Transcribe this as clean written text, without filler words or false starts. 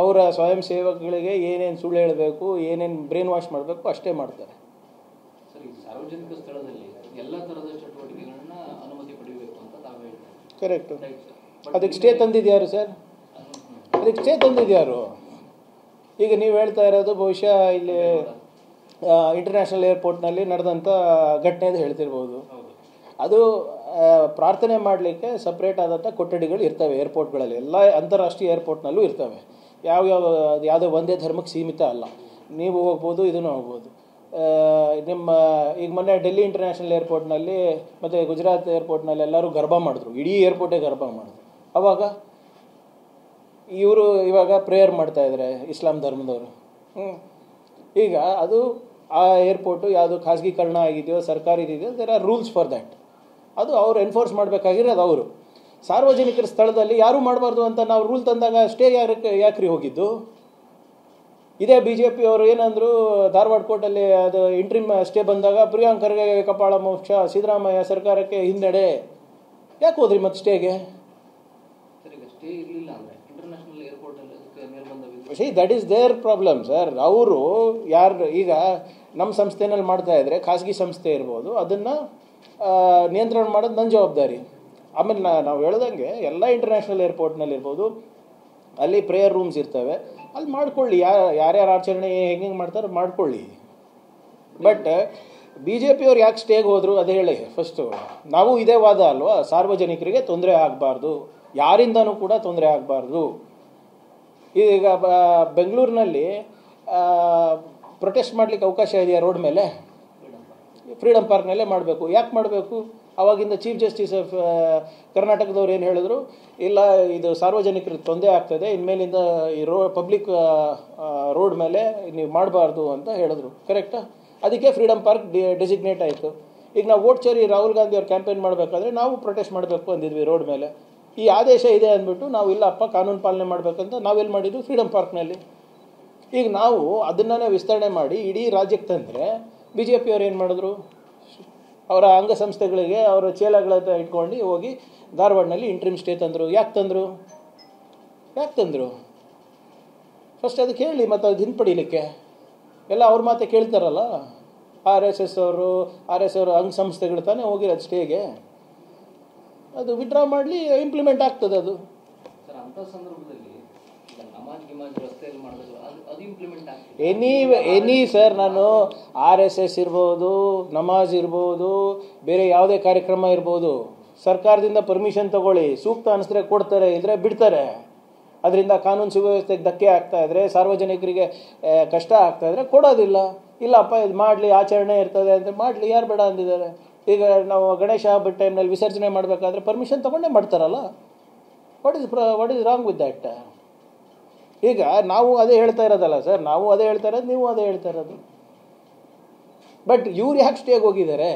ಅವರ ಸ್ವಯಂ ಸೇವಕಗಳಿಗೆ ಏನೇನು ಸುಳ್ಳು ಹೇಳಬೇಕು, ಏನೇನು ಬ್ರೈನ್ ವಾಶ್ ಮಾಡಬೇಕು ಅಷ್ಟೇ ಮಾಡ್ತಾರೆ. ಸರಿ, ಸಾರ್ವಜನಿಕ ಸ್ಥಳದಲ್ಲಿ ಎಲ್ಲ ಥರದ ಚಟುವಟಿಕೆಗಳನ್ನ ಅನುಮತಿ ಪಡೆಯಬೇಕು ಅಂತ ತಾವು ಹೇಳ್ತಾರೆ. ಕರೆಕ್ಟು. ಅದಕ್ಕೆ ಸ್ಟೇ ತಂದಿದ್ಯಾರು ಸರ್? ಅದಕ್ಕೆ ಸ್ಟೇ ತಂದಿದ್ಯಾರು? ಈಗ ನೀವು ಹೇಳ್ತಾ ಇರೋದು ಬಹುಶಃ ಇಲ್ಲಿ ಇಂಟರ್ನ್ಯಾಷನಲ್ ಏರ್ಪೋರ್ಟ್ನಲ್ಲಿ ನಡೆದಂಥ ಘಟನೆ ಹೇಳ್ತಿರ್ಬೋದು. ಅದು ಪ್ರಾರ್ಥನೆ ಮಾಡಲಿಕ್ಕೆ ಸಪ್ರೇಟ್ ಆದಂಥ ಕೊಠಡಿಗಳು ಇರ್ತವೆ ಏರ್ಪೋರ್ಟ್ಗಳಲ್ಲಿ, ಎಲ್ಲ ಅಂತಾರಾಷ್ಟ್ರೀಯ ಏರ್ಪೋರ್ಟ್ನಲ್ಲೂ ಇರ್ತವೆ. ಯಾವುದೋ ಒಂದೇ ಧರ್ಮಕ್ಕೆ ಸೀಮಿತ ಅಲ್ಲ. ನೀವು ಹೋಗ್ಬೋದು, ಇದನ್ನು ಹೋಗ್ಬೋದು. ನಿಮ್ಮ ಈಗ ಮೊನ್ನೆ ಡೆಲ್ಲಿ ಇಂಟರ್ನ್ಯಾಷನಲ್ ಏರ್ಪೋರ್ಟ್ನಲ್ಲಿ ಮತ್ತು ಗುಜರಾತ್ ಏರ್ಪೋರ್ಟ್ನಲ್ಲಿ ಎಲ್ಲರೂ ಗರ್ಭ ಮಾಡಿದ್ರು, ಇಡೀ ಏರ್ಪೋರ್ಟೇ ಗರ್ಭ ಮಾಡಿದ್ರು. ಆವಾಗ ಇವರು ಇವಾಗ ಪ್ರೇಯರ್ ಮಾಡ್ತಾಯಿದ್ದಾರೆ ಇಸ್ಲಾಂ ಧರ್ಮದವರು. ಈಗ ಅದು ಆ ಏರ್ಪೋರ್ಟು ಯಾವುದು ಖಾಸಗೀಕರಣ ಆಗಿದೆಯೋ ಸರ್ಕಾರಿದೆಯೋ, there are rules for that. ಅದು ಅವರು ಎನ್ಫೋರ್ಸ್ ಮಾಡಬೇಕಾಗಿರೋದು ಅವರು. ಸಾರ್ವಜನಿಕರ ಸ್ಥಳದಲ್ಲಿ ಯಾರೂ ಮಾಡಬಾರ್ದು ಅಂತ ನಾವು ರೂಲ್ ತಂದಾಗ ಸ್ಟೇ ಯಾಕ್ರಿ ಹೋಗಿದ್ದು? ಇದೇ BJP ಅವರು ಏನಂದರು, ಧಾರವಾಡ ಕೋರ್ಟಲ್ಲಿ ಅದು ಇಂಟ್ರಿಮ್ ಸ್ಟೇ ಬಂದಾಗ ಪ್ರಿಯಾಂಕ್ ಖರ್ಗೆ ಕಪಾಳ ಮೋಕ್ಷ, ಸಿದ್ದರಾಮಯ್ಯ ಸರ್ಕಾರಕ್ಕೆ ಹಿನ್ನಡೆ. ಯಾಕೆ ಹೋದ್ರಿ ಮತ್ತೆ ಸ್ಟೇಗೆ? That is their problem sir. ಅವರು ಯಾರು ಈಗ ನಮ್ಮ ಸಂಸ್ಥೆನಲ್ಲಿ ಮಾಡ್ತಾ ಇದ್ರೆ, ಖಾಸಗಿ ಸಂಸ್ಥೆ ಇರ್ಬೋದು, ಅದನ್ನು ನಿಯಂತ್ರಣ ಮಾಡೋದು ನನ್ನ ಜವಾಬ್ದಾರಿ. ಆಮೇಲೆ ನಾವು ಹೇಳ್ದಂಗೆ ಎಲ್ಲ ಇಂಟರ್ನ್ಯಾಷನಲ್ ಏರ್ಪೋರ್ಟ್ನಲ್ಲಿ ಇರ್ಬೋದು, ಅಲ್ಲಿ ಪ್ರೇಯರ್ ರೂಮ್ಸ್ ಇರ್ತವೆ, ಅಲ್ಲಿ ಮಾಡ್ಕೊಳ್ಳಿ. ಯಾರ್ಯಾರು ಆಚರಣೆ ಹೆಂಗೆ ಮಾಡ್ತಾರೋ ಮಾಡ್ಕೊಳ್ಳಿ. ಬಟ್ BJP ಅವ್ರು ಯಾಕೆ ಸ್ಟೇಗೆ ಹೋದರು ಅದೇ ಹೇಳಿ ಫಸ್ಟು. ನಾವು ಇದೇ ವಾದ ಅಲ್ವಾ, ಸಾರ್ವಜನಿಕರಿಗೆ ತೊಂದರೆ ಆಗಬಾರ್ದು, ಯಾರಿಂದನೂ ಕೂಡ ತೊಂದರೆ ಆಗಬಾರ್ದು. ಈಗ ಬೆಂಗಳೂರಿನಲ್ಲಿ ಪ್ರೊಟೆಸ್ಟ್ ಮಾಡಲಿಕ್ಕೆ ಅವಕಾಶ ಇದೆಯಾ? ರೋಡ್ ಮೇಲೆ, ಫ್ರೀಡಮ್ ಪಾರ್ಕ್ನಲ್ಲೇ ಮಾಡಬೇಕು. ಯಾಕೆ ಮಾಡಬೇಕು? ಆವಾಗಿಂದ ಚೀಫ್ ಜಸ್ಟಿಸ್ ಆಫ್ ಕರ್ನಾಟಕದವ್ರು ಏನು ಹೇಳಿದ್ರು, ಇಲ್ಲ ಇದು ಸಾರ್ವಜನಿಕರಿಗೆ ತೊಂದರೆ ಆಗ್ತದೆ, ಇನ್ಮೇಲಿಂದ ಈ ಪಬ್ಲಿಕ್ ರೋಡ್ ಮೇಲೆ ನೀವು ಮಾಡಬಾರ್ದು ಅಂತ ಹೇಳಿದ್ರು. ಕರೆಕ್ಟಾ? ಅದಕ್ಕೆ ಫ್ರೀಡಮ್ ಪಾರ್ಕ್ ಡೆಸಿಗ್ನೇಟ್ ಆಯಿತು. ಈಗ ನಾವು ವೋಟ್ ಚೋರಿ ರಾಹುಲ್ ಗಾಂಧಿ ಅವ್ರು ಕ್ಯಾಂಪೇನ್ ಮಾಡಬೇಕಾದ್ರೆ ನಾವು ಪ್ರೊಟೆಸ್ಟ್ ಮಾಡಬೇಕು ಅಂದಿದ್ವಿ ರೋಡ್ ಮೇಲೆ. ಈ ಆದೇಶ ಇದೆ ಅಂದ್ಬಿಟ್ಟು ನಾವು ಇಲ್ಲಪ್ಪ ಕಾನೂನು ಪಾಲನೆ ಮಾಡಬೇಕಂತ ನಾವೆಲ್ಲಿ ಮಾಡಿದ್ವಿ? ಫ್ರೀಡಮ್ ಪಾರ್ಕ್ನಲ್ಲಿ. ಈಗ ನಾವು ಅದನ್ನೇ ವಿಸ್ತರಣೆ ಮಾಡಿ ಇಡೀ ರಾಜ್ಯಕ್ಕೆ ತಂದರೆ BJP ಅವ್ರು ಏನು ಮಾಡಿದ್ರು? ಅವರ ಅಂಗಸಂಸ್ಥೆಗಳಿಗೆ ಅವರ ಚೇಲಗಳನ್ನ ಇಟ್ಕೊಂಡು ಹೋಗಿ ಧಾರವಾಡನಲ್ಲಿ ಇಂಟ್ರಿಮ್ ಸ್ಟೇ ತಂದರು. ಯಾಕೆ ತಂದರು? ಫಸ್ಟ್ ಅದಕ್ಕೆ ಹೇಳಿ, ಮತ್ತು ಅದು ಹಿಂಪಡೀಲಿಕ್ಕೆ ಎಲ್ಲ ಅವ್ರ ಮಾತೆ ಕೇಳ್ತಾರಲ್ಲ. RSS ಅವರು ಅಂಗಸಂಸ್ಥೆಗಳು ತಾನೇ ಹೋಗಿರೋದು ಸ್ಟೇಗೆ. ಅದು ವಿಡ್ರಾ ಮಾಡಲಿ, ಇಂಪ್ಲಿಮೆಂಟ್ ಆಗ್ತದೆ ಅದು. ಸರ್, ಅಂಥ ಸಂದರ್ಭದಲ್ಲಿ ಎನಿ ಸರ್, ನಾನು RSS ಇರ್ಬೋದು, ನಮಾಜ್ ಇರ್ಬೋದು, ಬೇರೆ ಯಾವುದೇ ಕಾರ್ಯಕ್ರಮ ಇರ್ಬೋದು, ಸರ್ಕಾರದಿಂದ ಪರ್ಮಿಷನ್ ತಗೊಳ್ಳಿ. ಸೂಕ್ತ ಅನಿಸಿದ್ರೆ ಕೊಡ್ತಾರೆ, ಇದ್ರೆ ಬಿಡ್ತಾರೆ. ಅದರಿಂದ ಕಾನೂನು ಸುವ್ಯವಸ್ಥೆಗೆ ಧಕ್ಕೆ ಆಗ್ತಾ ಇದ್ರೆ, ಸಾರ್ವಜನಿಕರಿಗೆ ಕಷ್ಟ ಆಗ್ತಾ ಇದ್ರೆ ಕೊಡೋದಿಲ್ಲ. ಇಲ್ಲಪ್ಪ ಇದು ಮಾಡಲಿ, ಆಚರಣೆ ಇರ್ತದೆ ಅಂತ ಮಾಡಲಿ, ಯಾರು ಬೇಡ ಅಂದಿದ್ದಾರೆ? ಈಗ ನಾವು ಗಣೇಶ ಹಬ್ಬದ ಟೈಮ್ನಲ್ಲಿ ವಿಸರ್ಜನೆ ಮಾಡಬೇಕಾದ್ರೆ ಪರ್ಮಿಷನ್ ತೊಗೊಂಡೇ ಮಾಡ್ತಾರಲ್ಲ. What is wrong with that? ಈಗ ನಾವು ಅದೇ ಹೇಳ್ತಾ ಇರೋದಲ್ಲ ಸರ್, ನಾವು ಅದೇ ಹೇಳ್ತಾ ಇರೋದು, ನೀವು ಅದೇ ಹೇಳ್ತಾ ಇರೋದು. ಬಟ್ ಇವ್ರು ಯಾಕೆ ಸ್ಟೇಗೆ ಹೋಗಿದ್ದಾರೆ?